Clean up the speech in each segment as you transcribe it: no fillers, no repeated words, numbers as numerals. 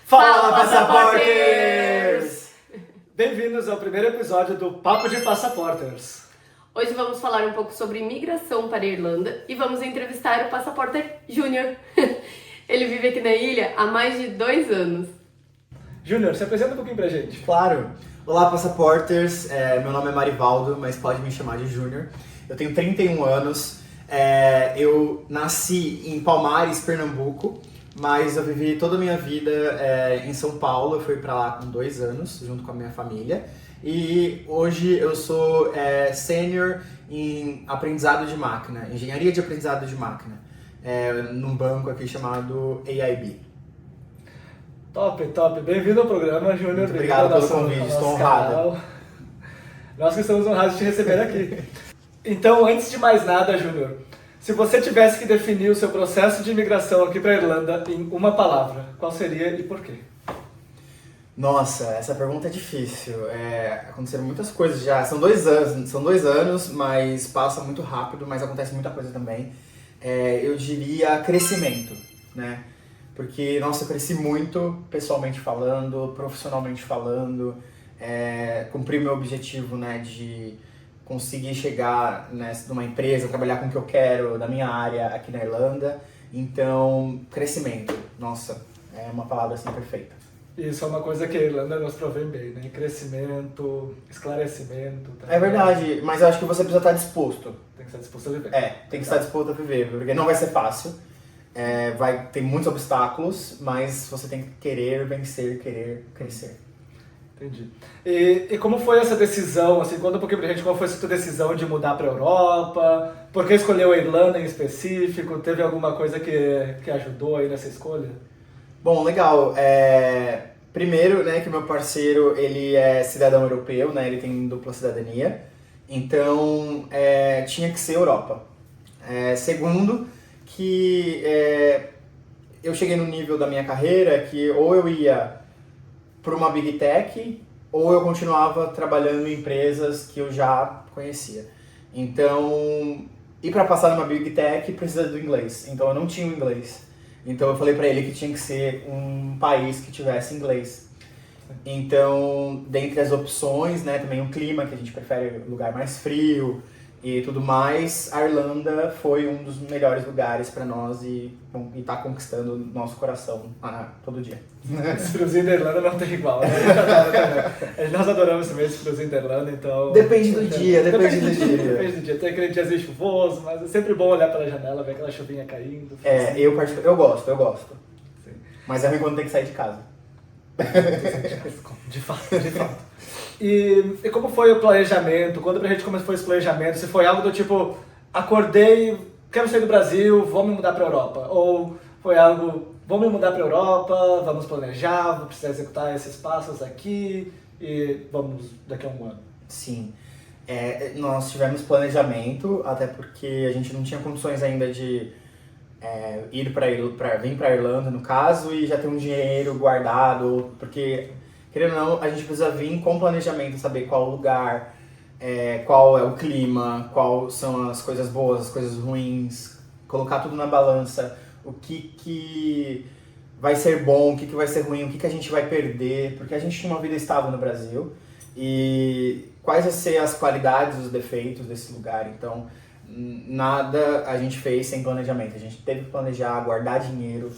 Fala, Passaporters! Bem-vindos ao primeiro episódio do Papo de Passaporters. Hoje vamos falar um pouco sobre imigração para a Irlanda e vamos entrevistar o Passaporter Júnior. Ele vive aqui na ilha há mais de 2 anos. Júnior, se apresenta um pouquinho pra gente. Claro. Olá, Passaporters. Meu nome é Marivaldo, mas pode me chamar de Júnior. Eu tenho 31 anos. Eu nasci em Palmares, Pernambuco, mas eu vivi toda a minha vida em São Paulo. Eu fui pra lá com 2 anos, junto com a minha família. E hoje eu sou sênior em aprendizado de máquina, engenharia de aprendizado de máquina, num banco aqui chamado AIB. Top. Bem-vindo ao programa, Júnior. Muito obrigado pelo convite, estou honrado. Nós que estamos honrados de te receber aqui. Então, antes de mais nada, Júnior, se você tivesse que definir o seu processo de imigração aqui para a Irlanda em uma palavra, qual seria e por quê? Nossa, essa pergunta é difícil. Aconteceram muitas coisas já. São 2 anos, mas passa muito rápido, mas acontece muita coisa também. Eu diria crescimento, né? Porque, nossa, eu cresci muito, pessoalmente falando, profissionalmente falando, cumpri meu objetivo, né, de conseguir chegar numa empresa, trabalhar com o que eu quero, na minha área aqui na Irlanda. Então, crescimento, nossa, é uma palavra assim perfeita. Isso é uma coisa que a Irlanda nos provém bem, né? Crescimento, esclarecimento. Tá? É verdade, mas eu acho que você precisa estar disposto. Tem que estar disposto a viver. Tem que estar disposto a viver, porque não vai ser fácil. Vai ter muitos obstáculos, mas você tem que querer vencer, querer crescer. Entendi. E como foi essa decisão, assim, conta um pouquinho pra gente qual foi essa tua decisão de mudar pra Europa, por que escolheu a Irlanda em específico, teve alguma coisa que ajudou aí nessa escolha? Bom, legal. Primeiro, né, que meu parceiro, ele é cidadão europeu, né, ele tem dupla cidadania, então tinha que ser Europa. Segundo, que eu cheguei no nível da minha carreira que ou eu ia para uma Big Tech ou eu continuava trabalhando em empresas que eu já conhecia. Então, e para passar numa Big Tech precisa do inglês, então eu não tinha o inglês. Então eu falei para ele que tinha que ser um país que tivesse inglês. Então, dentre as opções, né, também o clima, que a gente prefere lugar mais frio e tudo mais, a Irlanda foi um dos melhores lugares para nós e tá conquistando o nosso coração todo dia. Esse friozinho da Irlanda não tem igual, né? Nós adoramos também esse friozinho da Irlanda, então... Depende do dia. Depende do dia. Tem aquele diazinho chuvoso, mas é sempre bom olhar pela janela, ver aquela chuvinha caindo. Eu gosto. Sim. Mas é ruim quando tem que sair de casa. De fato. E como foi o planejamento? Conta pra gente como foi esse planejamento. Se foi algo do tipo, acordei, quero sair do Brasil, vou me mudar pra Europa. Ou foi algo, vou me mudar pra Europa, vamos planejar, vou precisar executar esses passos aqui e vamos daqui a um ano. Sim. Nós tivemos planejamento, até porque a gente não tinha condições ainda de vir para a Irlanda, no caso, e já ter um dinheiro guardado, porque, querendo ou não, a gente precisa vir com planejamento, saber qual o lugar, qual é o clima, quais são as coisas boas, as coisas ruins, colocar tudo na balança, o que vai ser bom, o que vai ser ruim, o que a gente vai perder, porque a gente tinha uma vida estável no Brasil, e quais vão ser as qualidades e os defeitos desse lugar. Então, nada a gente fez sem planejamento. A gente teve que planejar, guardar dinheiro,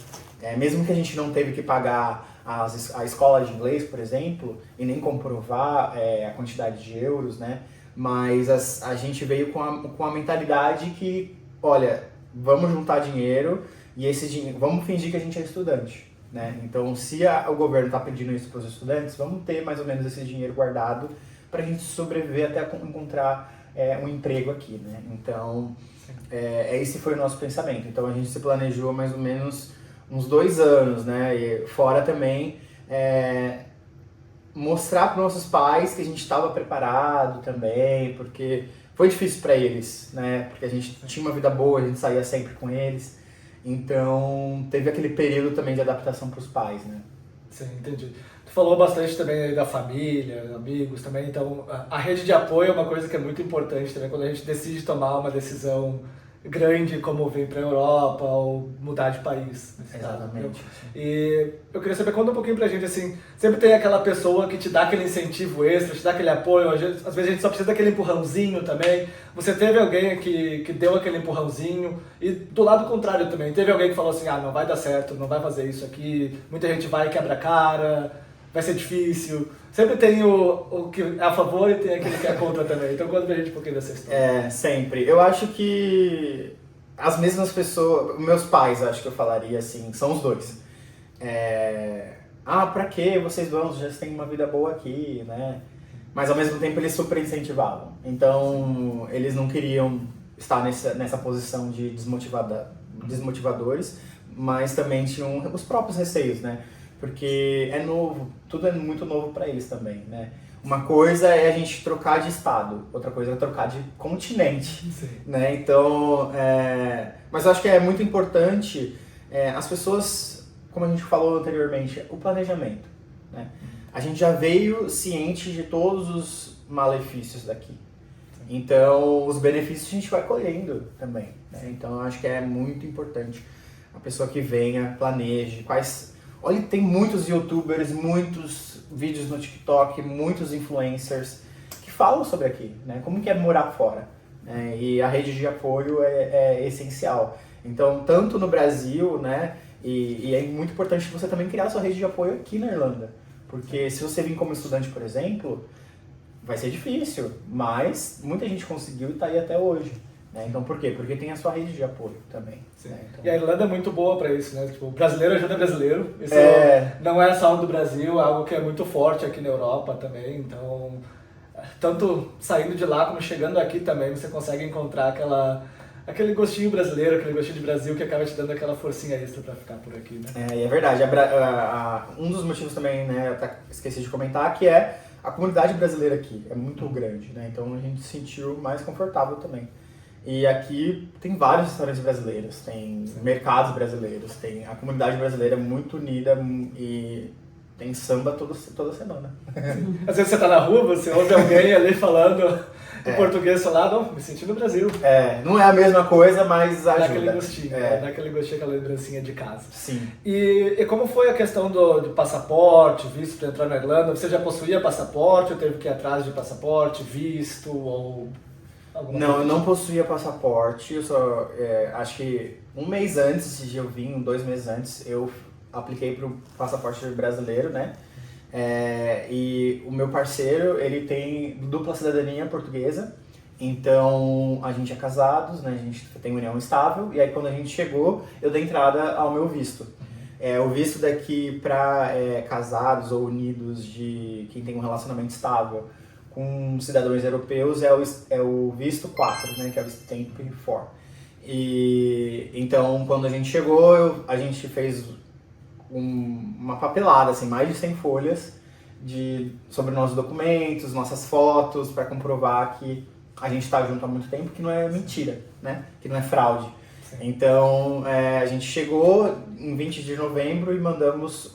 mesmo que a gente não teve que pagar a escola de inglês, por exemplo, e nem comprovar a quantidade de euros, né? Mas a gente veio com a mentalidade que, olha, vamos juntar dinheiro e esse dinheiro, vamos fingir que a gente é estudante, né? Então, se o governo está pedindo isso para os estudantes, vamos ter mais ou menos esse dinheiro guardado para a gente sobreviver até encontrar um emprego aqui, né? Então, esse foi o nosso pensamento. Então, a gente se planejou mais ou menos uns 2 anos, né? E fora também mostrar para nossos pais que a gente estava preparado também, porque foi difícil para eles, né? Porque a gente tinha uma vida boa, a gente saía sempre com eles. Então, teve aquele período também de adaptação para os pais, né? Sim, entendi. Tu falou bastante também aí da família, amigos também, então a rede de apoio é uma coisa que é muito importante também quando a gente decide tomar uma decisão grande como vir para a Europa ou mudar de país. Exatamente. E eu queria saber, conta um pouquinho pra gente, assim, sempre tem aquela pessoa que te dá aquele incentivo extra, te dá aquele apoio, às vezes a gente só precisa daquele empurrãozinho também. Você teve alguém que deu aquele empurrãozinho e do lado contrário também, teve alguém que falou assim, não vai dar certo, não vai fazer isso aqui, muita gente vai e quebra a cara, vai ser difícil. Sempre tem o que é a favor e tem aquele que é contra também. Então conta pra gente um pouquinho dessa história. Sempre. Eu acho que as mesmas pessoas, meus pais, acho que eu falaria assim, são os dois. Pra que vocês vão? Já têm uma vida boa aqui, né? Mas ao mesmo tempo eles super incentivavam. Então eles não queriam estar nessa posição de desmotivadores, mas também tinham os próprios receios, né? Porque é novo, tudo é muito novo para eles também, né? Uma coisa é a gente trocar de estado, outra coisa é trocar de continente, né? Então, mas eu acho que é muito importante as pessoas, como a gente falou anteriormente, o planejamento, né? A gente já veio ciente de todos os malefícios daqui. Então, os benefícios a gente vai colhendo também, né? Então, eu acho que é muito importante a pessoa que venha, planeje, olha, tem muitos youtubers, muitos vídeos no TikTok, muitos influencers que falam sobre aqui, né? Como que é morar fora, né? E a rede de apoio é essencial. Então, tanto no Brasil, né? E é muito importante você também criar a sua rede de apoio aqui na Irlanda. Porque se você vir como estudante, por exemplo, vai ser difícil, mas muita gente conseguiu e está aí até hoje. Então, por quê? Porque tem a sua rede de apoio também. Né? Então... E a Irlanda é muito boa para isso, né? Tipo, brasileiro ajuda brasileiro. Isso não é só algo do Brasil, é algo que é muito forte aqui na Europa também. Então, tanto saindo de lá como chegando aqui também, você consegue encontrar aquele gostinho brasileiro, aquele gostinho de Brasil que acaba te dando aquela forcinha extra para ficar por aqui, né? E é verdade. Um dos motivos também, né, eu até esqueci de comentar, que é a comunidade brasileira aqui. É muito grande, né? Então, a gente se sentiu mais confortável também. E aqui tem vários restaurantes brasileiros, tem mercados brasileiros, tem a comunidade brasileira é muito unida e tem samba toda semana. Às vezes você tá na rua, você ouve alguém ali falando em português falado, me senti no Brasil. Não é a mesma coisa, mas ajuda. Dá aquele gostinho, dá aquele gostinho, aquela lembrancinha de casa. Sim. E como foi a questão do passaporte, visto para entrar na Irlanda? Você já possuía passaporte ou teve que ir atrás de passaporte, visto ou... Não, eu não possuía passaporte, eu só, acho que um mês antes de eu vir, 2 meses antes, eu apliquei para o passaporte brasileiro, né? E o meu parceiro, ele tem dupla cidadania portuguesa, então a gente é casados, né? A gente tem união estável, e aí quando a gente chegou, eu dei entrada ao meu visto. O visto daqui para casados ou unidos de quem tem um relacionamento estável com cidadãos europeus é o visto 4, né, que é o Stamp 4. E então, quando a gente chegou, a gente fez uma papelada, assim, mais de 100 folhas sobre nossos documentos, nossas fotos, para comprovar que a gente está junto há muito tempo, que não é mentira, né, que não é fraude. Sim. Então, a gente chegou em 20 de novembro e mandamos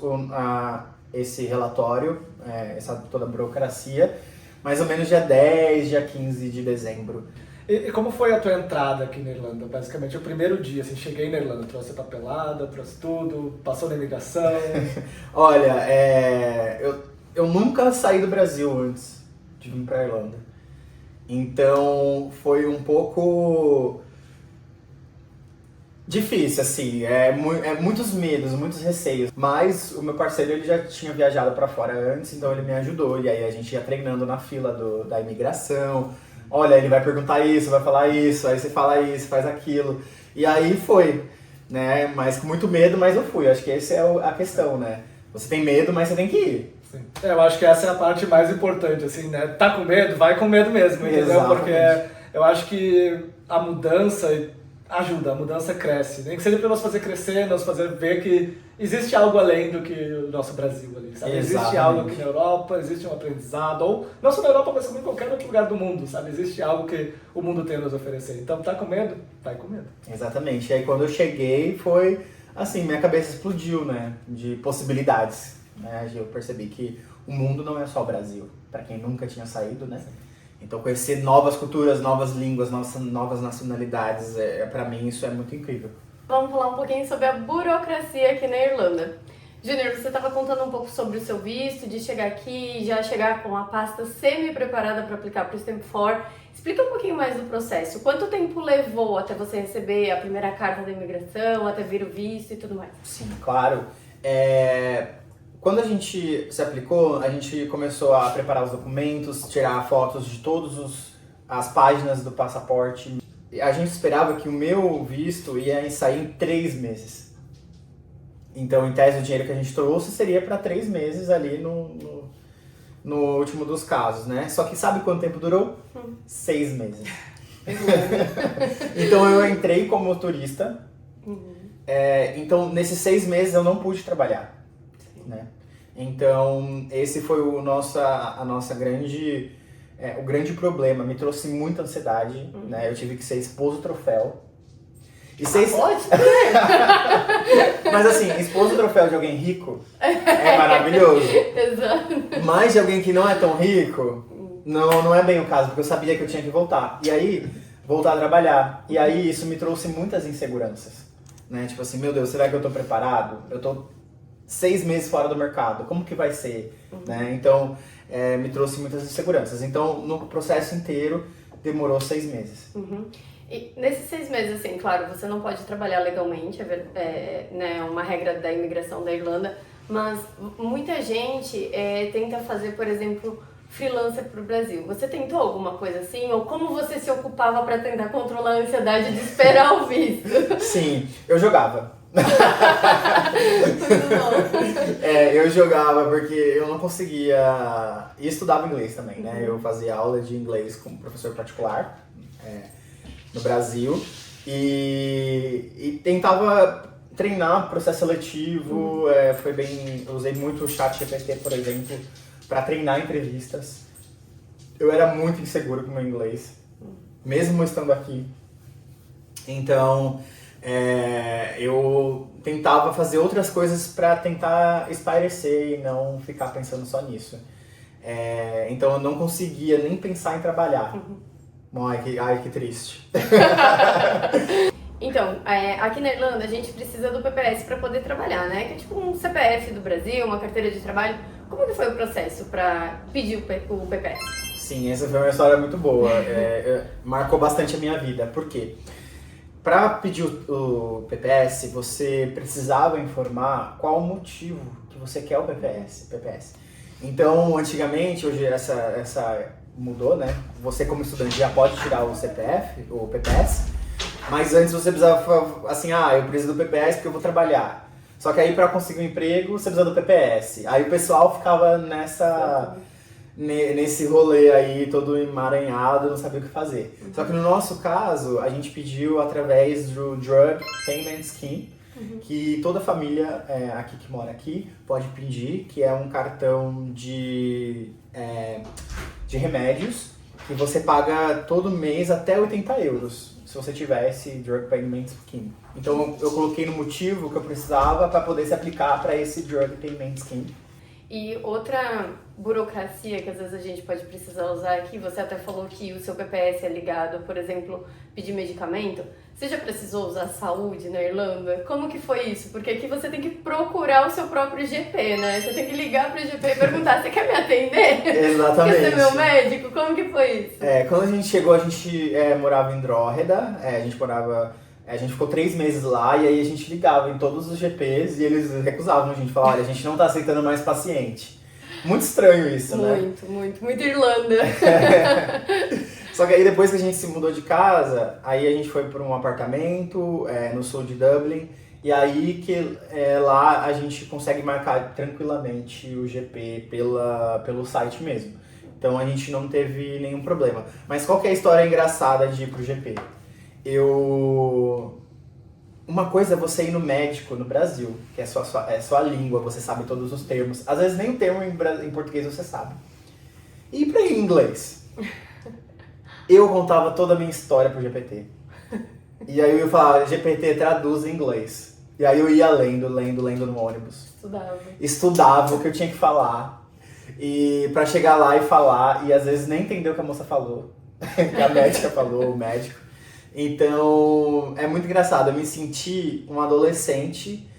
esse relatório, toda a burocracia, mais ou menos dia 10, dia 15 de dezembro. E como foi a tua entrada aqui na Irlanda? Basicamente, o primeiro dia, assim, cheguei na Irlanda, trouxe a papelada, trouxe tudo, passou na imigração. Olha, eu nunca saí do Brasil antes de vir pra Irlanda. Então, foi um pouco difícil, assim, muitos medos, muitos receios, mas o meu parceiro, ele já tinha viajado pra fora antes, então ele me ajudou, e aí a gente ia treinando na fila da imigração. Olha, ele vai perguntar isso, vai falar isso, aí você fala isso, faz aquilo, e aí foi, né, mas com muito medo, mas eu fui, acho que essa é a questão, né, você tem medo, mas você tem que ir. Sim. Eu acho que essa é a parte mais importante, assim, né, tá com medo, vai com medo mesmo, entendeu? Exatamente. Porque eu acho que a mudança ajuda, a mudança cresce. Nem que seja para nós fazer crescer, nós fazer ver que existe algo além do que o nosso Brasil ali, sabe? Existe algo aqui na Europa, existe um aprendizado, ou não só na Europa, mas como em qualquer outro lugar do mundo, sabe? Existe algo que o mundo tem a nos oferecer. Então, tá com medo? Vai com medo. Exatamente. E aí, quando eu cheguei, foi assim, minha cabeça explodiu, né? De possibilidades, né? Eu percebi que o mundo não é só o Brasil, para quem nunca tinha saído, né? Então conhecer novas culturas, novas línguas, novas nacionalidades, para mim isso é muito incrível. Vamos falar um pouquinho sobre a burocracia aqui na Irlanda. Júnior, você estava contando um pouco sobre o seu visto, de chegar aqui e já chegar com a pasta semi-preparada para aplicar para o Stamp 4. Explica um pouquinho mais do processo. Quanto tempo levou até você receber a primeira carta da imigração, até vir o visto e tudo mais? Sim, claro. Quando a gente se aplicou, a gente começou a preparar os documentos, tirar fotos de todas as páginas do passaporte. A gente esperava que o meu visto ia sair em 3 meses. Então, em tese, o dinheiro que a gente trouxe seria para 3 meses ali no último dos casos, né? Só que sabe quanto tempo durou? 6 meses. Então, eu entrei como turista. Então, nesses 6 meses, eu não pude trabalhar, né? Então, esse foi o grande problema. Me trouxe muita ansiedade, né? Eu tive que ser esposo troféu. Pode? Mas assim, esposo troféu de alguém rico é maravilhoso. Exato. Mas de alguém que não é tão rico, não é bem o caso, porque eu sabia que eu tinha que voltar. E aí, voltar a trabalhar. E aí, isso me trouxe muitas inseguranças, né? Tipo assim, meu Deus, será que eu tô preparado? Eu tô 6 meses fora do mercado, como que vai ser? Né? Então, me trouxe muitas inseguranças. Então, no processo inteiro, demorou 6 meses. E nesses 6 meses, assim, claro, você não pode trabalhar legalmente, né, uma regra da imigração da Irlanda, mas muita gente tenta fazer, por exemplo, freelancer para o Brasil. Você tentou alguma coisa assim? Ou como você se ocupava para tentar controlar a ansiedade de esperar o visto? Sim, eu jogava. Muito bom. Eu jogava porque eu não conseguia... E estudava inglês também, né? Eu fazia aula de inglês com um professor particular no Brasil e tentava treinar processo seletivo. Eu usei muito o ChatGPT, por exemplo, para treinar entrevistas. Eu era muito inseguro com o meu inglês, mesmo estando aqui. Então... eu tentava fazer outras coisas para tentar espairecer e não ficar pensando só nisso. Então eu não conseguia nem pensar em trabalhar. Ai, que triste. Então, aqui na Irlanda a gente precisa do PPS para poder trabalhar, né? Que é tipo um CPF do Brasil, uma carteira de trabalho. Como que foi o processo para pedir o PPS? Sim, essa foi uma história muito boa. Marcou bastante a minha vida. Por quê? Para pedir o PPS, você precisava informar qual o motivo que você quer o PPS. Então, antigamente, hoje essa mudou, né? Você como estudante já pode tirar o CPF, o PPS, mas antes você precisava assim, eu preciso do PPS porque eu vou trabalhar. Só que aí para conseguir um emprego, você precisa do PPS. Aí o pessoal ficava nesse rolê aí, todo emaranhado, não sabia o que fazer. Só que no nosso caso, a gente pediu através do Drug Payment Scheme, que toda família aqui que mora aqui pode pedir, que é um cartão de remédios, que você paga todo mês até 80 euros, se você tiver esse Drug Payment Scheme. Então eu coloquei no motivo que eu precisava para poder se aplicar para esse Drug Payment Scheme. E outra burocracia que às vezes a gente pode precisar usar aqui, você até falou que o seu PPS é ligado, por exemplo, pedir medicamento. Você já precisou usar saúde na Irlanda? Como que foi isso? Porque aqui você tem que procurar o seu próprio GP, né? Você tem que ligar pro GP e perguntar, você quer me atender? Exatamente. Quer ser meu médico? Como que foi isso? Quando a gente chegou, a gente morava em Drogheda, a gente ficou 3 meses lá e aí a gente ligava em todos os GPs e eles recusavam a gente, falavam, olha, a gente não tá aceitando mais paciente. Muito estranho isso, né? Muito Irlanda. Só que aí depois que a gente se mudou de casa, aí a gente foi para um apartamento no sul de Dublin e aí que lá a gente consegue marcar tranquilamente o GP pelo site mesmo. Então a gente não teve nenhum problema. Mas qual que é a história engraçada de ir pro GP? Uma coisa é você ir no médico no Brasil, que é só a língua, você sabe todos os termos. Às vezes nem o termo em português você sabe. E para ir em inglês? Eu contava toda a minha história pro GPT. E aí eu falava, GPT traduz em inglês. E aí eu ia lendo no ônibus. Estudava o que eu tinha que falar. E pra chegar lá e falar, e às vezes nem entender o que a moça falou, que a médica falou, o médico. Então, é muito engraçado. Eu me senti um adolescente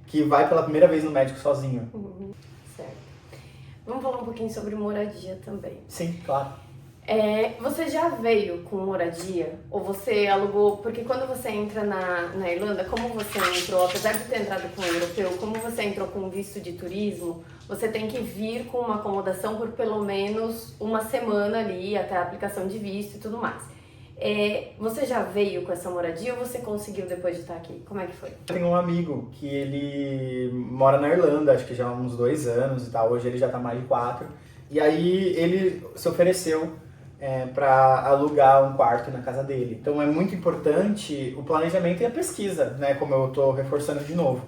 que vai pela primeira vez no médico sozinho. Certo. Vamos falar um pouquinho sobre moradia também. Sim, claro. Você já veio com moradia? Ou você alugou? Porque quando você entra na Irlanda, como você entrou, apesar de ter entrado com um europeu, como você entrou com visto de turismo, você tem que vir com uma acomodação por pelo menos uma semana ali, até a aplicação de visto e tudo mais. Você já veio com essa moradia ou você conseguiu depois de estar aqui? Como é que foi? Eu tenho um amigo que ele mora na Irlanda, acho que já há uns 2 anos e tal, hoje ele já tá mais de 4. E aí ele se ofereceu para alugar um quarto na casa dele. Então é muito importante o planejamento e a pesquisa, né? Como eu tô reforçando de novo.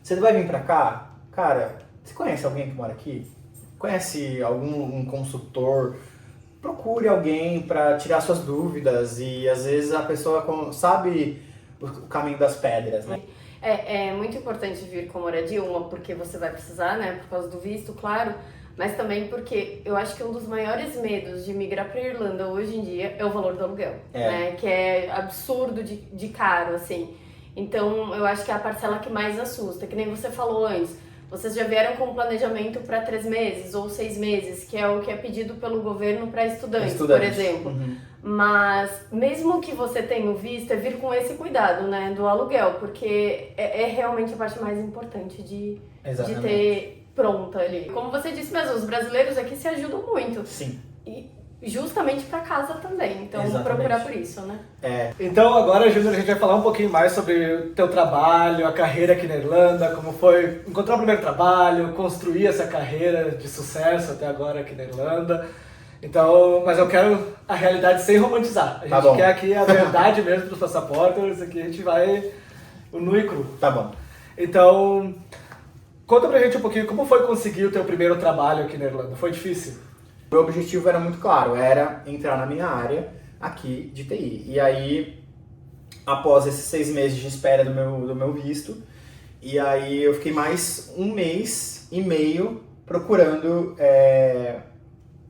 Você vai vir para cá? Cara, você conhece alguém que mora aqui? Conhece um consultor? Procure alguém para tirar suas dúvidas e às vezes a pessoa sabe o caminho das pedras, né? É muito importante vir com moradia, uma porque você vai precisar, né, por causa do visto, claro, mas também porque eu acho que um dos maiores medos de migrar para Irlanda hoje em dia é o valor do aluguel, né, que é absurdo de caro, assim. Então eu acho que é a parcela que mais assusta, que nem você falou antes. Vocês já vieram com um planejamento para 3 meses ou 6 meses, que é o que é pedido pelo governo para estudantes, por exemplo. Uhum. Mas mesmo que você tenha o visto, é vir com esse cuidado, né, do aluguel, porque é realmente a parte mais importante de ter pronta ali. Como você disse mesmo, os brasileiros aqui se ajudam muito. Sim. E justamente para casa também, então Exatamente. procurar por isso, né? Então agora, Júnior, a gente vai falar um pouquinho mais sobre o teu trabalho, a carreira aqui na Irlanda, como foi encontrar o primeiro trabalho, construir essa carreira de sucesso até agora aqui na Irlanda. Então, mas eu quero a realidade sem romantizar. A gente quer aqui a verdade mesmo dos passaportes, aqui a gente vai o nu e cru. Tá bom. Então, conta pra gente um pouquinho como foi conseguir o teu primeiro trabalho aqui na Irlanda. Foi difícil? O meu objetivo era muito claro, era entrar na minha área aqui de TI. E aí, após esses 6 meses de espera do meu visto, e aí eu fiquei mais 1 mês e meio procurando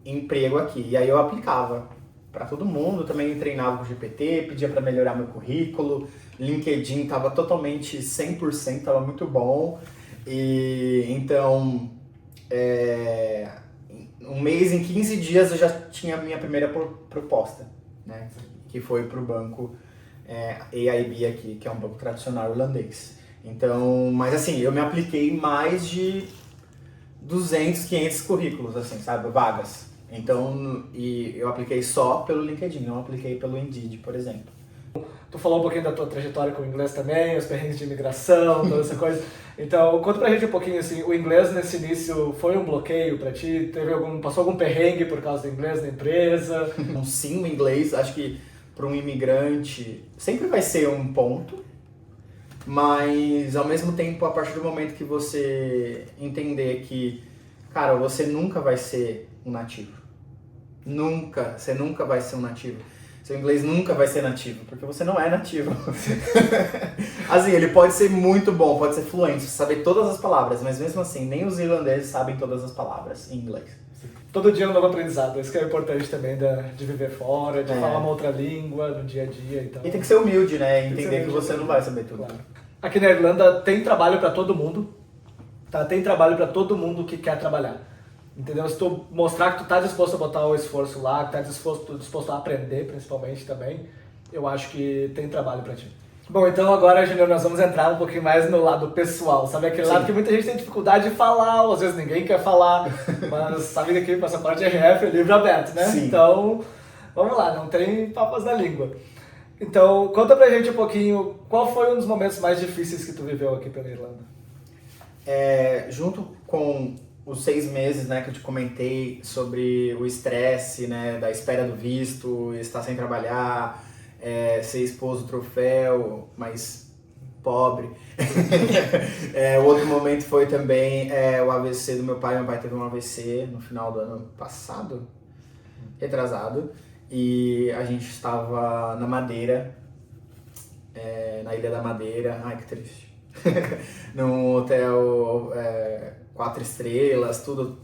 emprego aqui. E aí eu aplicava para todo mundo, também treinava com o GPT, pedia para melhorar meu currículo, LinkedIn estava totalmente 100%, estava muito bom. E então, 1 mês, em 15 dias eu já tinha a minha primeira proposta, né? Que foi para o banco AIB aqui, que é um banco tradicional irlandês. Então, mas assim, eu me apliquei mais de 200, 500 currículos, assim, sabe, vagas. Então, e eu apliquei só pelo LinkedIn, não apliquei pelo Indeed, por exemplo. Tu falou um pouquinho da tua trajetória com o inglês também, os perrengues de imigração, toda essa coisa. Então, conta pra gente um pouquinho, assim, o inglês nesse início foi um bloqueio pra ti? Passou algum perrengue por causa do inglês na empresa? Sim, o inglês, acho que para um imigrante sempre vai ser um ponto, mas ao mesmo tempo, a partir do momento que você entender que, cara, você nunca vai ser um nativo. Você nunca vai ser um nativo. Seu inglês nunca vai ser nativo, porque você não é nativo. Assim, ele pode ser muito bom, pode ser fluente, saber todas as palavras, mas mesmo assim, nem os irlandeses sabem todas as palavras em inglês. Todo dia é um novo aprendizado, isso que é importante também de viver fora, de falar uma outra língua no dia a dia. Então... E tem que ser humilde, né? Entender que você não vai saber tudo. Claro. Aqui na Irlanda tem trabalho para todo mundo, tá? Tem trabalho para todo mundo que quer trabalhar. Entendeu? Se tu mostrar que tu tá disposto a botar o esforço lá, que tá disposto a aprender, principalmente também, eu acho que tem trabalho pra ti. Bom, então agora, Júnior, nós vamos entrar um pouquinho mais no lado pessoal, sabe? Aquele lado que muita gente tem dificuldade de falar, ou às vezes ninguém quer falar, mas sabe que aqui o passaporte RF é livre aberto, né? Sim. Então, vamos lá, não tem papas na língua. Então, conta pra gente um pouquinho, qual foi um dos momentos mais difíceis que tu viveu aqui pela Irlanda? Junto com os 6 meses, né, que eu te comentei sobre o estresse, né, da espera do visto, estar sem trabalhar, ser esposo troféu, mas pobre. O outro momento foi também o AVC do meu pai. Meu pai teve um AVC no final do ano passado, retrasado, e a gente estava na Madeira, na Ilha da Madeira. Ai, que triste. Num hotel 4 estrelas, tudo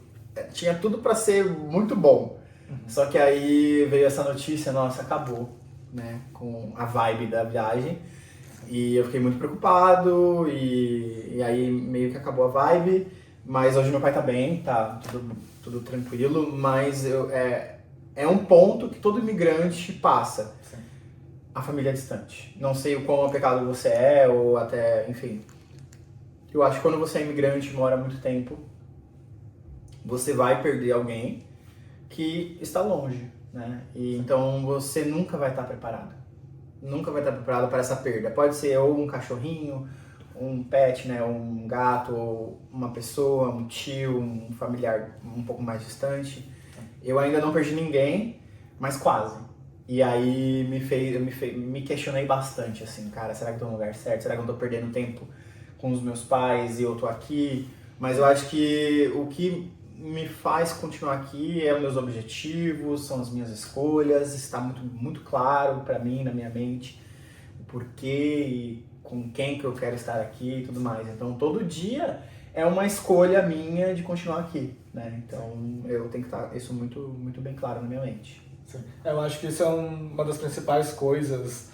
tinha tudo pra ser muito bom. Só que aí veio essa notícia, nossa, acabou, né, com a vibe da viagem. E eu fiquei muito preocupado e aí meio que acabou a vibe. Mas hoje meu pai tá bem, tá tudo tranquilo, mas é um ponto que todo imigrante passa. Sim. A família é distante. Não sei o quão apegado você é, ou até, enfim. Eu acho que quando você é imigrante e mora há muito tempo, você vai perder alguém que está longe, né? E então você nunca vai estar preparado. Nunca vai estar preparado para essa perda. Pode ser ou um cachorrinho, um pet, né? Um gato, ou uma pessoa, um tio, um familiar um pouco mais distante. Eu ainda não perdi ninguém, mas quase. E aí me questionei bastante, assim, cara, será que eu tô no lugar certo? Será que eu não tô perdendo tempo com os meus pais e eu tô aqui? Mas eu acho que o que me faz continuar aqui é os meus objetivos, são as minhas escolhas, está muito claro para mim, na minha mente, o porquê e com quem que eu quero estar aqui e tudo mais. Então, todo dia é uma escolha minha de continuar aqui, né? Então, eu tenho que estar isso muito bem claro na minha mente. Sim. Eu acho que isso é uma das principais coisas,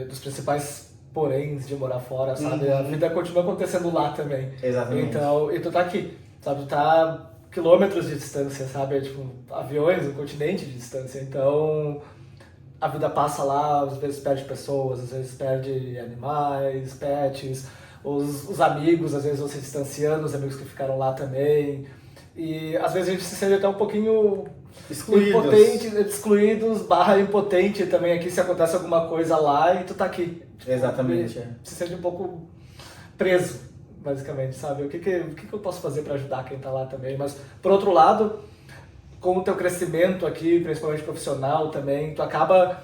dos principais poréns de morar fora, sabe? A vida continua acontecendo lá também. Exatamente. Então, e tu tá aqui, sabe? Tu tá quilômetros de distância, sabe? É tipo aviões, um continente de distância. Então, a vida passa lá, às vezes perde pessoas, às vezes perde animais, pets, os amigos, às vezes vão se distanciando, os amigos que ficaram lá também. E às vezes a gente se sente até um pouquinho excluídos, barra impotente também aqui se acontece alguma coisa lá e tu tá aqui. Tipo, Exatamente. Se sente um pouco preso, basicamente, sabe? O que eu posso fazer para ajudar quem tá lá também? Mas, por outro lado, com o teu crescimento aqui, principalmente profissional também, tu acaba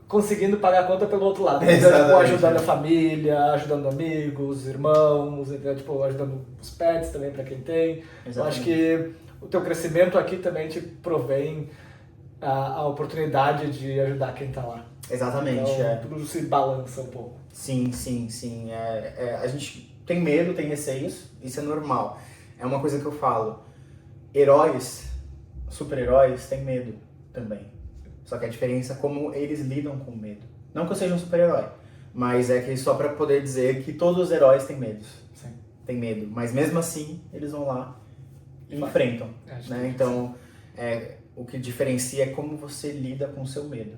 conseguindo pagar a conta pelo outro lado. Então, tipo, ajudando a família, ajudando amigos, irmãos, então, tipo, ajudando os pets também para quem tem. Exatamente. Eu acho que o teu crescimento aqui também te provém a oportunidade de ajudar quem tá lá. Exatamente. Então, tudo se balança um pouco. Sim. A gente tem medo, tem receios, isso é normal. É uma coisa que eu falo. Heróis, super-heróis, têm medo também. Só que a diferença é como eles lidam com o medo. Não que eu seja um super-herói, mas é que só pra poder dizer que todos os heróis têm medo. Sim. Tem medo, mas mesmo assim eles vão lá e enfrentam, né? Então, o que diferencia é como você lida com o seu medo.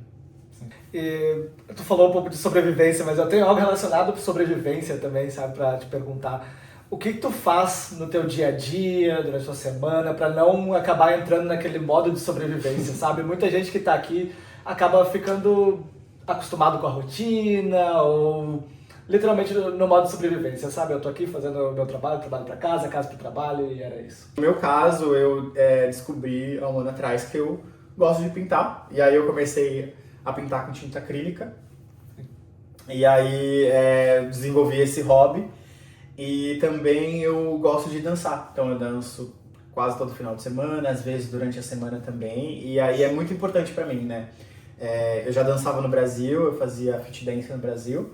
E tu falou um pouco de sobrevivência, mas eu tenho algo relacionado com sobrevivência também, sabe, pra te perguntar. O que tu faz no teu dia a dia, durante a tua semana, pra não acabar entrando naquele modo de sobrevivência, sabe? Muita gente que tá aqui acaba ficando acostumado com a rotina ou literalmente no modo de sobrevivência, sabe? Eu tô aqui fazendo o meu trabalho pra casa pro trabalho e era isso. No meu caso, eu descobri há um ano atrás que eu gosto de pintar. E aí eu comecei a pintar com tinta acrílica. E aí desenvolvi esse hobby. E também eu gosto de dançar. Então eu danço quase todo final de semana, às vezes durante a semana também. E aí é muito importante pra mim, né? Eu já dançava no Brasil, eu fazia fit dance no Brasil.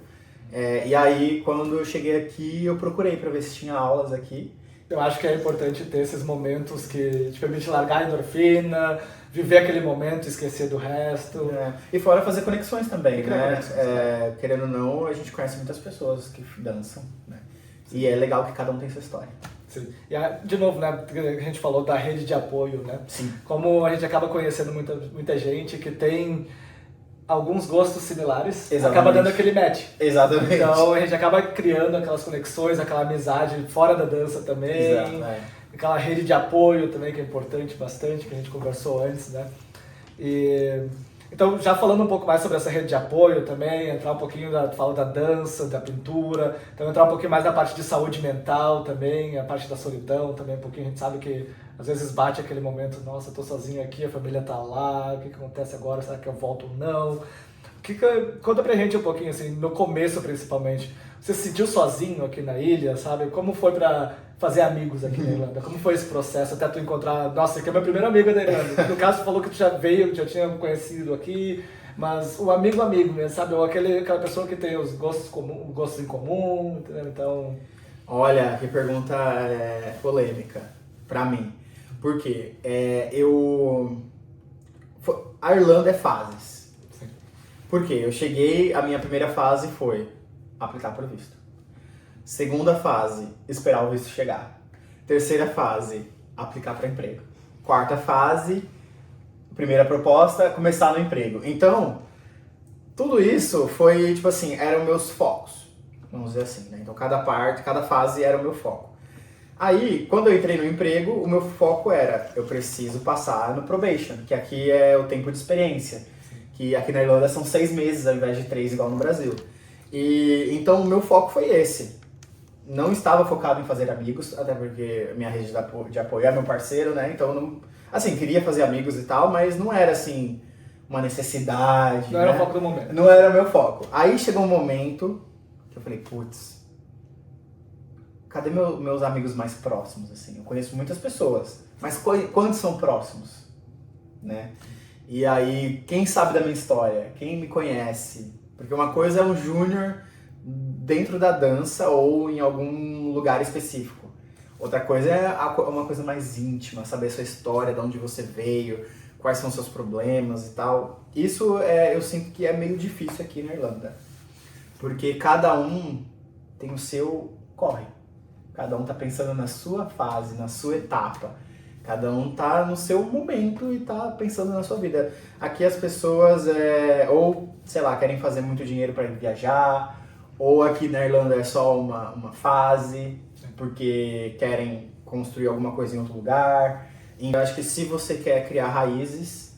E aí, quando eu cheguei aqui, eu procurei pra ver se tinha aulas aqui. Eu acho que é importante ter esses momentos que te permite largar a endorfina, viver aquele momento, esquecer do resto. E fora fazer conexões também, criar né? conexões, Querendo ou não, a gente conhece muitas pessoas que dançam, né? Sim. E é legal que cada um tem sua história. Sim. E de novo, né, a gente falou da rede de apoio, né? Sim. Como a gente acaba conhecendo muita gente que tem alguns gostos similares, Exatamente. acaba dando aquele match. Exatamente. Então a gente acaba criando aquelas conexões, aquela amizade fora da dança também. Exato, Aquela rede de apoio também, que é importante bastante, que a gente conversou antes, né? Então, já falando um pouco mais sobre essa rede de apoio também, entrar um pouquinho, fala da dança, da pintura, então entrar um pouquinho mais na parte de saúde mental também, a parte da solidão também um pouquinho, a gente sabe que às vezes bate aquele momento, nossa, eu tô sozinho aqui, a família tá lá, o que acontece agora, será que eu volto ou não? Conta pra gente um pouquinho, assim, no começo principalmente, você se sentiu sozinho aqui na ilha, sabe? Como foi pra fazer amigos aqui na Irlanda? Como foi esse processo até tu encontrar... Nossa, aqui é meu primeiro amigo da Irlanda. No caso, tu falou que tu já veio, já tinha conhecido aqui, mas o amigo mesmo, sabe? Ou aquela pessoa que tem os gostos em comum, entendeu? Então... Olha, que pergunta polêmica. pra mim. Por quê? A Irlanda é fases. Sim. Por quê? Eu cheguei, a minha primeira fase foi aplicar pro visto. Segunda fase, esperar o visto chegar. Terceira fase, aplicar para emprego. Quarta fase, primeira proposta, começar no emprego. Então, tudo isso foi, tipo assim, eram meus focos. Vamos dizer assim, né? Então, cada fase era o meu foco. Aí, quando eu entrei no emprego, o meu foco era, eu preciso passar no probation, que aqui é o tempo de experiência. Que aqui na Irlanda são 6 meses ao invés de 3, igual no Brasil. E então, o meu foco foi esse. Não estava focado em fazer amigos, até porque minha rede de apoio é meu parceiro, né? Então, não, assim, queria fazer amigos e tal, mas não era, assim, uma necessidade, Não era o foco do momento. Não era o meu foco. Aí chegou um momento que eu falei, putz, cadê meus amigos mais próximos, assim? Eu conheço muitas pessoas, mas quantos são próximos, né? E aí, quem sabe da minha história? Quem me conhece? Porque uma coisa é um júnior dentro da dança ou em algum lugar específico. Outra coisa é uma coisa mais íntima, saber a sua história, de onde você veio, quais são os seus problemas e tal. Isso eu sinto que é meio difícil aqui na Irlanda. Porque cada um tem o seu corre. Cada um tá pensando na sua fase, na sua etapa. Cada um tá no seu momento e tá pensando na sua vida. Aqui as pessoas, ou, sei lá, querem fazer muito dinheiro para viajar, ou aqui na Irlanda é só uma fase, porque querem construir alguma coisa em outro lugar. E eu acho que se você quer criar raízes,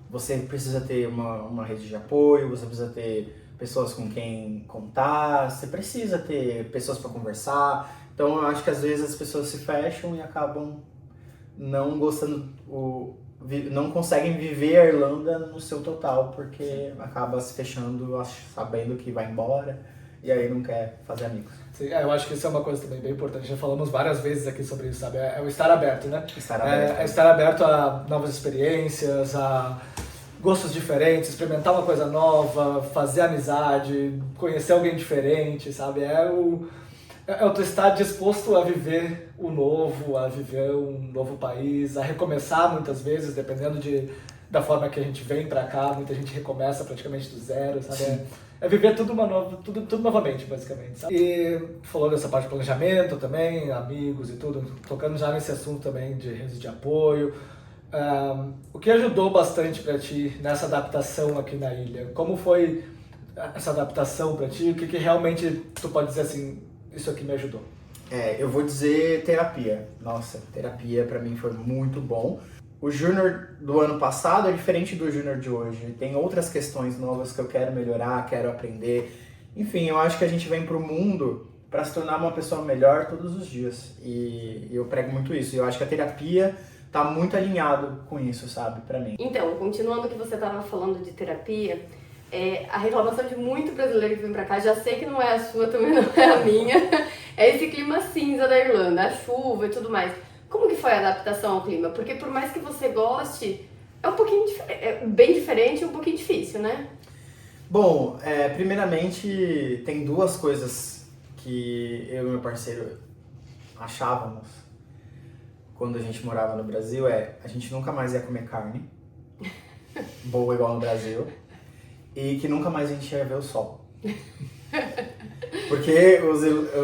você precisa ter uma rede de apoio, você precisa ter pessoas com quem contar, você precisa ter pessoas para conversar. Então eu acho que às vezes as pessoas se fecham e acabam não gostando, não conseguem viver a Irlanda no seu total, porque acaba se fechando sabendo que vai embora e aí não quer fazer amigos. Sim, eu acho que isso é uma coisa também bem importante. Já falamos várias vezes aqui sobre isso, sabe? É o estar aberto, né? Estar aberto. É estar aberto a novas experiências, a gostos diferentes, experimentar uma coisa nova, fazer amizade, conhecer alguém diferente, sabe? É o tu estar disposto a viver o novo, a viver um novo país, a recomeçar muitas vezes, dependendo da forma que a gente vem pra cá. Muita gente recomeça praticamente do zero, sabe? É viver tudo novamente, basicamente, sabe? E falou dessa parte de planejamento também, amigos e tudo, tocando já nesse assunto também de rede de apoio. O que ajudou bastante pra ti nessa adaptação aqui na ilha? Como foi essa adaptação pra ti? O que realmente tu pode dizer assim, isso aqui me ajudou? Eu vou dizer terapia. Nossa, terapia pra mim foi muito bom. O júnior do ano passado é diferente do júnior de hoje. Tem outras questões novas que eu quero melhorar, quero aprender. Enfim, eu acho que a gente vem pro mundo para se tornar uma pessoa melhor todos os dias. E eu prego muito isso. E eu acho que a terapia tá muito alinhado com isso, sabe, pra mim. Então, continuando o que você estava falando de terapia, a reclamação de muito brasileiro que vem pra cá, já sei que não é a sua, também não é a minha, é esse clima cinza da Irlanda, a chuva e tudo mais. Como que foi a adaptação ao clima? Porque por mais que você goste, é um pouquinho bem diferente e um pouquinho difícil, né? Bom, primeiramente tem duas coisas que eu e meu parceiro achávamos quando a gente morava no Brasil. A gente nunca mais ia comer carne boa igual no Brasil e que nunca mais a gente ia ver o sol. Porque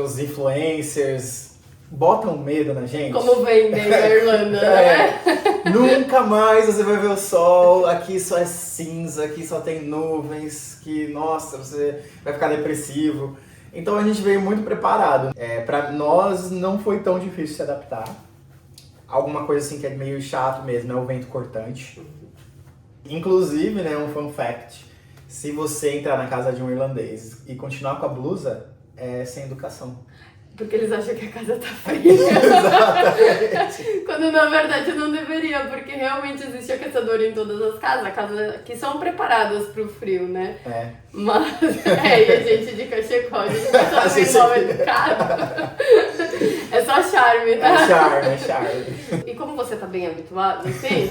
os influencers botam medo na gente. Como vendem na Irlanda, né? Nunca mais você vai ver o sol, aqui só é cinza, aqui só tem nuvens, que, nossa, você vai ficar depressivo. Então a gente veio muito preparado. Pra nós não foi tão difícil se adaptar. Alguma coisa assim que é meio chato mesmo, é o vento cortante. Inclusive, né, um fun fact, se você entrar na casa de um irlandês e continuar com a blusa, é sem educação. Porque eles acham que a casa tá fria. Exatamente. Quando na verdade não deveria, porque realmente existe aquecedor em todas as casas que são preparadas pro frio, né? Mas, e a gente de cachecol, a gente tá também mal educado. É só charme, tá? É charme. E como você tá bem habituado, assim,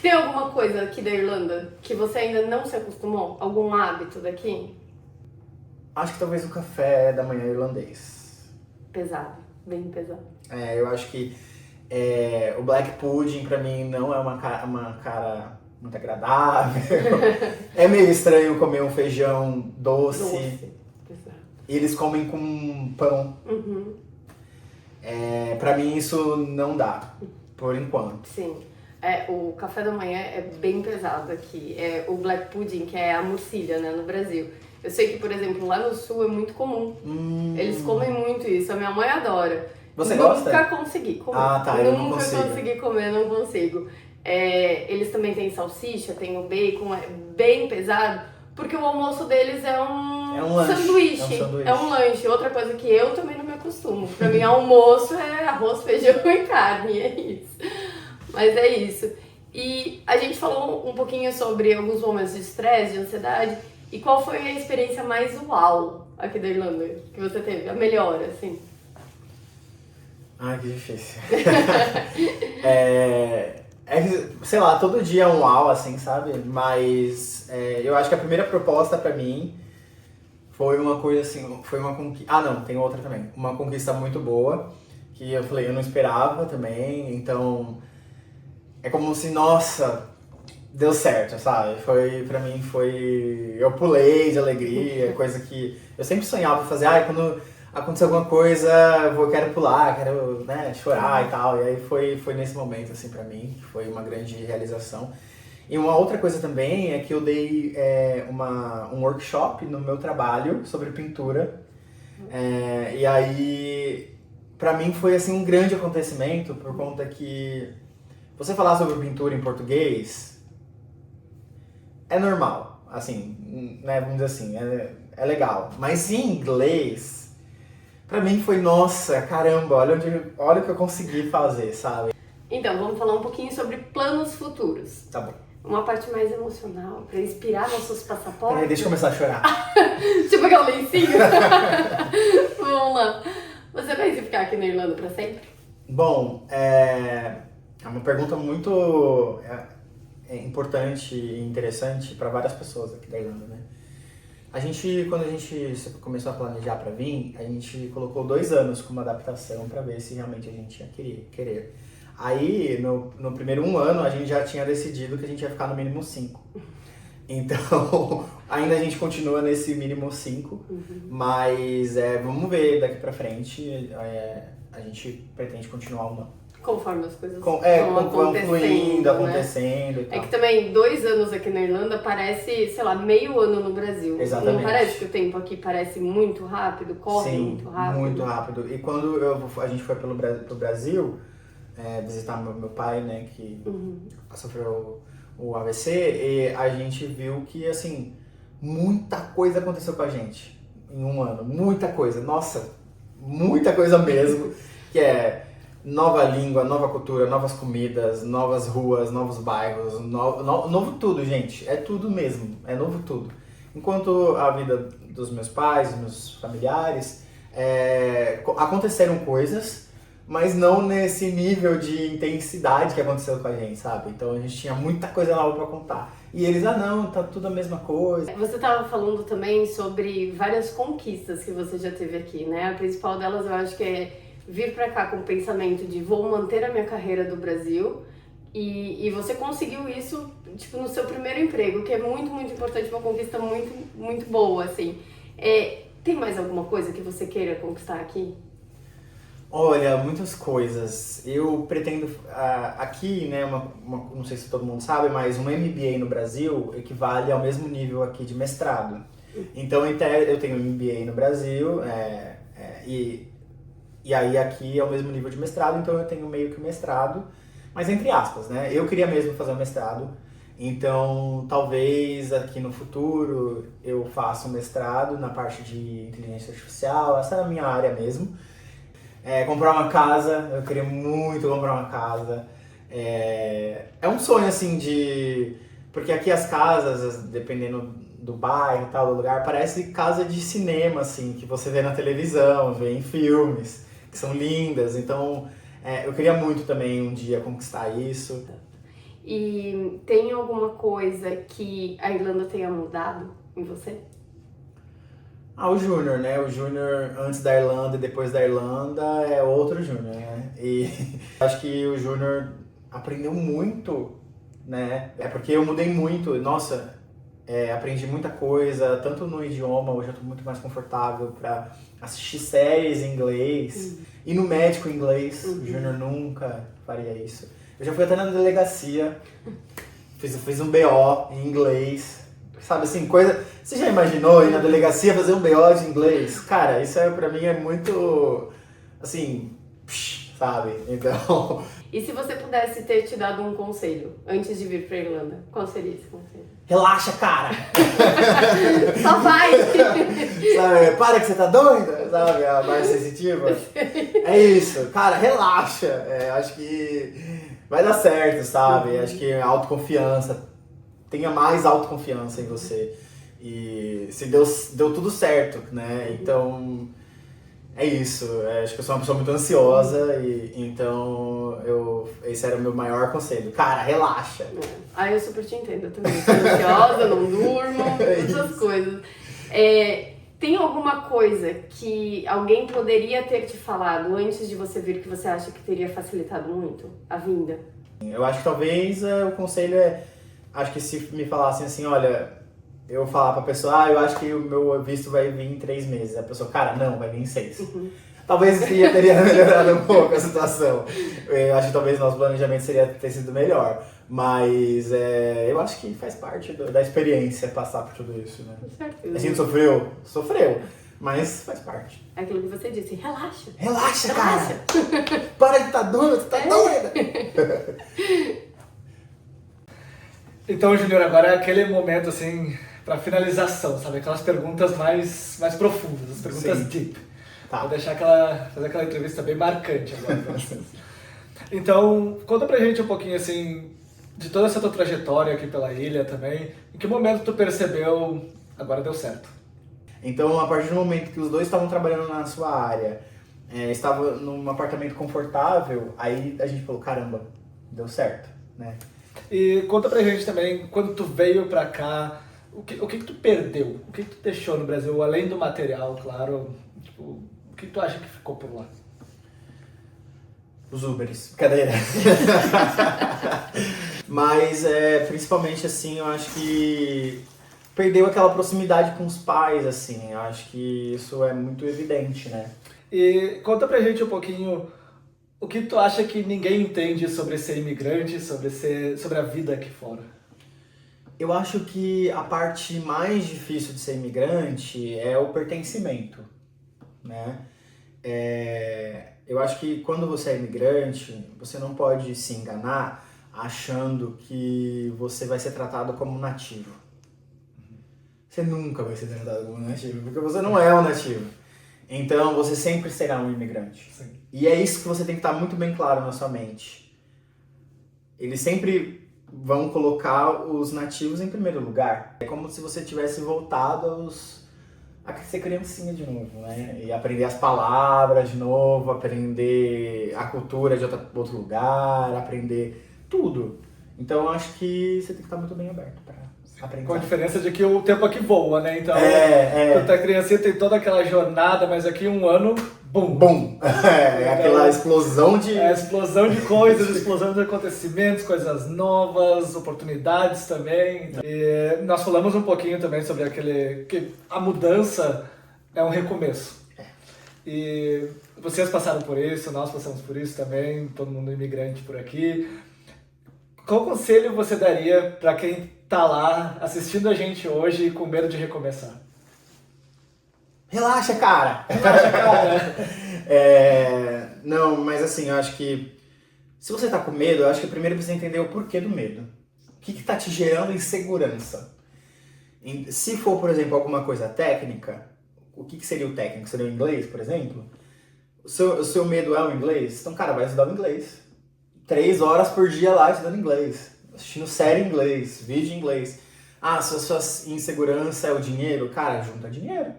tem alguma coisa aqui da Irlanda que você ainda não se acostumou? Algum hábito daqui? Acho que talvez o café da manhã irlandês. Pesado, bem pesado. Eu acho que O black pudding pra mim não é uma cara muito agradável. É meio estranho comer um feijão doce. Exato. E eles comem com pão. Uhum. Pra mim isso não dá, por enquanto. Sim. O café da manhã é bem pesado aqui. O black pudding, que é a murcilha, né, no Brasil. Eu sei que, por exemplo, lá no sul é muito comum. Eles comem muito isso. A minha mãe adora. Você Nunca gosta? consegui comer. Ah, tá, eu não Nunca consigo. consegui comer, não consigo. Eles também têm salsicha, tem o bacon, é bem pesado, porque o almoço deles é um lanche. sanduíche. É um lanche. Outra coisa que eu também não me acostumo. Pra mim, almoço é arroz, feijão e carne, é isso. Mas é isso. E a gente falou um pouquinho sobre alguns momentos de estresse, de ansiedade. E qual foi a experiência mais uau aqui da Irlanda que você teve? A melhor, assim? Ai, que difícil. Sei lá, todo dia é um uau, assim, sabe? Mas eu acho que a primeira proposta pra mim foi uma coisa assim, foi uma conquista. Ah, não, tem outra também. Uma conquista muito boa, que eu falei, eu não esperava também, então é como se, nossa, deu certo, sabe? Pra mim eu pulei de alegria, coisa que eu sempre sonhava fazer, quando acontecer alguma coisa, eu quero pular, quero, né, chorar e tal. E aí foi nesse momento, assim, pra mim, que foi uma grande realização. E uma outra coisa também é que eu dei um workshop no meu trabalho sobre pintura. E aí, pra mim foi, assim, um grande acontecimento, por conta que você falar sobre pintura em português é normal, assim, né, vamos dizer assim, é legal. Mas em inglês, pra mim foi, nossa, caramba, olha o que eu consegui fazer, sabe? Então, vamos falar um pouquinho sobre planos futuros. Tá bom. Uma parte mais emocional, pra inspirar nossos passaportes. Peraí, deixa eu começar a chorar. Tipo aquele lencinho. Vamos lá. Você vai ficar aqui na Irlanda pra sempre? Bom, é uma pergunta muito importante e interessante para várias pessoas aqui da Irlanda, né? Quando a gente começou a planejar para vir, a gente colocou 2 anos como adaptação para ver se realmente a gente ia querer. Aí, no primeiro 1 ano, a gente já tinha decidido que a gente ia ficar no mínimo 5. Então, ainda a gente continua nesse mínimo 5, mas vamos ver daqui pra frente, a gente pretende continuar ou não. Conforme as coisas Vão acontecendo, fluindo, né? acontecendo e tal. É que também 2 anos aqui na Irlanda parece, sei lá, meio ano no Brasil. Exatamente. Não parece que o tempo aqui parece muito rápido, corre Sim, muito rápido? muito rápido. E quando a gente foi pro Brasil, visitar meu pai, né, que sofreu o AVC, e a gente viu que, assim, muita coisa aconteceu com a gente em 1 ano. Muita coisa. Nossa, muita coisa mesmo. Que nova língua, nova cultura, novas comidas, novas ruas, novos bairros, novo tudo, gente. É tudo mesmo. É novo tudo. Enquanto a vida dos meus pais, dos meus familiares, aconteceram coisas, mas não nesse nível de intensidade que aconteceu com a gente, sabe? Então a gente tinha muita coisa nova pra contar. E eles, não, tá tudo a mesma coisa. Você estava falando também sobre várias conquistas que você já teve aqui, né? A principal delas eu acho que é vir pra cá com o pensamento de vou manter a minha carreira do Brasil. E você conseguiu isso, tipo, no seu primeiro emprego, que é muito, muito importante, uma conquista muito, muito boa, assim. Tem mais alguma coisa que você queira conquistar aqui? Olha, muitas coisas. Eu pretendo, aqui, né, não sei se todo mundo sabe, mas um MBA no Brasil equivale ao mesmo nível aqui de mestrado. Então, eu tenho um MBA no Brasil, e aí aqui é o mesmo nível de mestrado, então eu tenho meio que mestrado, mas entre aspas, né? Eu queria mesmo fazer um mestrado, então talvez aqui no futuro eu faça um mestrado na parte de inteligência artificial, essa é a minha área mesmo. Comprar uma casa, eu queria muito comprar uma casa. É um sonho, assim, porque aqui as casas, dependendo do bairro e tal, do lugar, parece casa de cinema, assim, que você vê na televisão, vê em filmes, que são lindas. Então, eu queria muito também um dia conquistar isso. E tem alguma coisa que a Irlanda tenha mudado em você? Ah, o Júnior, né? O Júnior antes da Irlanda e depois da Irlanda é outro Júnior, né? E acho que o Júnior aprendeu muito, né? É porque eu mudei muito. Nossa, aprendi muita coisa, tanto no idioma, hoje eu tô muito mais confortável pra assistir séries em inglês, ir no médico em inglês. O Júnior nunca faria isso. Eu já fui até na delegacia, fiz um BO em inglês. Sabe assim, coisa... Você já imaginou ir na delegacia fazer um BO de inglês? Cara, isso pra mim é muito, assim, sabe? Então... E se você pudesse ter te dado um conselho antes de vir pra Irlanda, qual seria esse conselho? Relaxa, cara! Só vai! Sabe, para que você tá doida, sabe? A mais sensitiva. É isso, cara, relaxa. Acho que vai dar certo, sabe? Acho que autoconfiança. Tenha mais autoconfiança em você. E se deu tudo certo, né? Então, é isso. Acho que eu sou uma pessoa muito ansiosa e então esse era o meu maior conselho. Cara, relaxa. Eu super te entendo, eu também sou ansiosa, não durmo, essas coisas. Tem alguma coisa que alguém poderia ter te falado antes de você vir que você acha que teria facilitado muito a vinda? Eu acho que talvez o conselho acho que se me falassem assim, olha, eu falar pra pessoa, eu acho que o meu visto vai vir em 3 meses. A pessoa, cara, não, vai vir em 6. Talvez teria melhorado um pouco a situação. Eu acho que talvez nosso planejamento ter sido melhor. Mas eu acho que faz parte da experiência passar por tudo isso, né? Com certeza. A gente sofreu? Sofreu. Mas faz parte. É aquilo que você disse, relaxa. Relaxa, cara! Para de estar doida, você tá doida! Então, Júnior, agora é aquele momento, assim, pra finalização, sabe? Aquelas perguntas mais profundas, as perguntas deep. Tá. Vou deixar fazer aquela entrevista bem marcante agora pra vocês. Então, conta pra gente um pouquinho, assim, de toda essa tua trajetória aqui pela ilha também. Em que momento tu percebeu, agora deu certo? Então, a partir do momento que os dois estavam trabalhando na sua área, estavam num apartamento confortável, aí a gente falou, caramba, deu certo, né? E conta pra gente também, quando tu veio pra cá, o que tu perdeu? O que tu deixou no Brasil, além do material, claro? Tipo, o que tu acha que ficou por lá? Os Uberes, brincadeira. Mas, principalmente, assim, eu acho que perdeu aquela proximidade com os pais, assim. Eu acho que isso é muito evidente, né? E conta pra gente um pouquinho o que tu acha que ninguém entende sobre ser imigrante, sobre a vida aqui fora. Eu acho que a parte mais difícil de ser imigrante é o pertencimento, né? Eu acho que quando você é imigrante, você não pode se enganar achando que você vai ser tratado como um nativo. Você nunca vai ser tratado como um nativo, porque você não é um nativo. Então, você sempre será um imigrante. Sim. E é isso que você tem que estar muito bem claro na sua mente. Eles sempre vão colocar os nativos em primeiro lugar. É como se você tivesse voltado a ser criancinha de novo, né? E aprender as palavras de novo, aprender a cultura de outro lugar, aprender tudo. Então, eu acho que você tem que estar muito bem aberto para aprender. Com a diferença de que o tempo aqui voa, né? Então, quando tu é criancinha, tem toda aquela jornada, mas aqui um ano, bum! Bum! Aquela explosão de... explosão de coisas, explosão de acontecimentos, coisas novas, oportunidades também. E nós falamos um pouquinho também sobre que a mudança é um recomeço. E vocês passaram por isso, nós passamos por isso também, todo mundo imigrante por aqui. Qual conselho você daria para quem tá lá assistindo a gente hoje com medo de recomeçar? Relaxa, cara! Relaxa, cara! Não, mas assim, eu acho que se você tá com medo, eu acho que primeiro você entender o porquê do medo. O que tá te gerando insegurança? Se for, por exemplo, alguma coisa técnica, o que seria o técnico? Seria o inglês, por exemplo? O seu medo é o inglês? Então, cara, vai estudar o inglês. 3 horas por dia lá estudando inglês. Assistindo série em inglês, vídeo em inglês. Se a sua insegurança é o dinheiro, cara, junta dinheiro.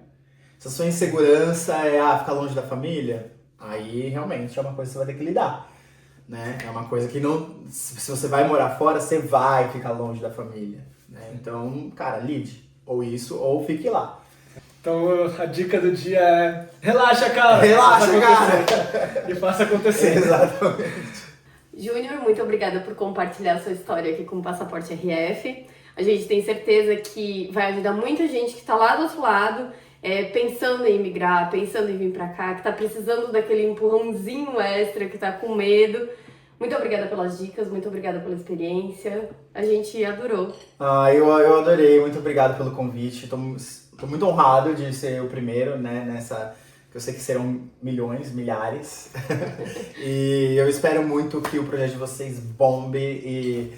Se a sua insegurança é ficar longe da família, aí realmente é uma coisa que você vai ter que lidar, né? É uma coisa que não... Se você vai morar fora, você vai ficar longe da família, né? Então, cara, lide. Ou isso, ou fique lá. Então a dica do dia é relaxa, cara! Relaxa, Faça cara! acontecer. E faça acontecer. Exatamente. Júnior, muito obrigada por compartilhar a sua história aqui com o Passaporte RF. A gente tem certeza que vai ajudar muita gente que está lá do outro lado, pensando em migrar, pensando em vir para cá, que está precisando daquele empurrãozinho extra, que está com medo. Muito obrigada pelas dicas, muito obrigada pela experiência. A gente adorou. Eu adorei, muito obrigado pelo convite. Tô muito honrado de ser o primeiro, né, nessa... que eu sei que serão milhões, milhares. E eu espero muito que o projeto de vocês bombe e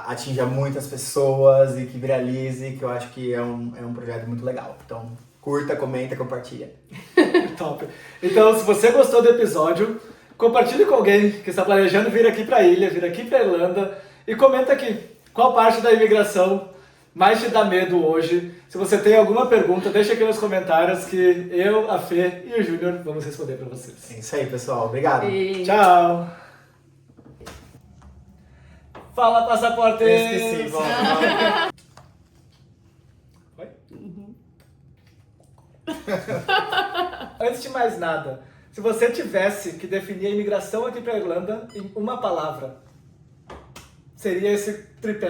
atinja muitas pessoas e que viralize, que eu acho que é um projeto muito legal. Então, curta, comenta, compartilha. Top. Então, se você gostou do episódio, compartilhe com alguém que está planejando vir aqui para a ilha, vir aqui para a Irlanda e comenta aqui qual parte da imigração mais te dá medo hoje. Se você tem alguma pergunta, deixa aqui nos comentários que eu, a Fê e o Júnior vamos responder para vocês. É isso aí, pessoal. Obrigado. Tchau! Fala, passaporte! Esqueci, vamos. Oi? Antes de mais nada, se você tivesse que definir a imigração aqui para a Irlanda em uma palavra, seria esse tripé.